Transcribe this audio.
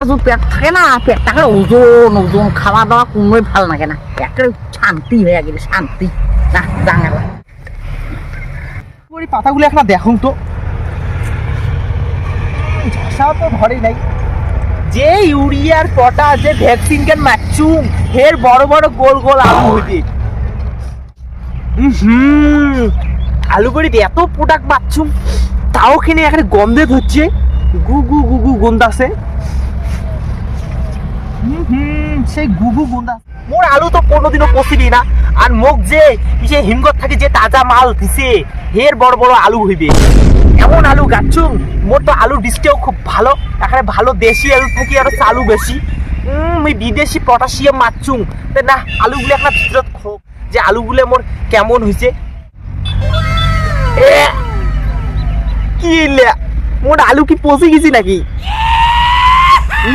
পেট থাকে না, পেট থাকে ওজন ওজন, খাওয়া দাওয়া কোনোই ভাল লাগে না, একেবারে শান্তি হয়ে গেলে শান্তি না জাঙালা। পাতাগুলো একটা দেখুন তো, ঝাঁসাও তো ধরে নাই। যে ইউরিয়ার পটা যে ভ্যাকসিন কেন মারছুম হের বড় বড় গোল গোল আলু হইবে। আলু বড়ি এত প্রোডাক্ট মারছুম তাও কিনে একটা গন্ধে ধরছে, গু গু গু গু গন্ধ আছে। সেই গুগু গুন্ডা মোর আলু তো কোনোদিনও পচিবি না। আর মোক যে হিমগত থাকে যে তাজা মাল দিছে হের বড় বড় আলু হইবে। এমন আলু গাচ্ছুম, মোর তো আলুর বীজটাও খুব ভালো, এখানে ভালো দেশি আলু থাকি আরো চালু বেশি। ওই বিদেশি পটাশিয়াম মারছুম না, আলুগুলো একটা ভিতরত খোক যে আলুগুলো মোর কেমন হয়েছে। কি মোর আলু কি পচে গেছি নাকি?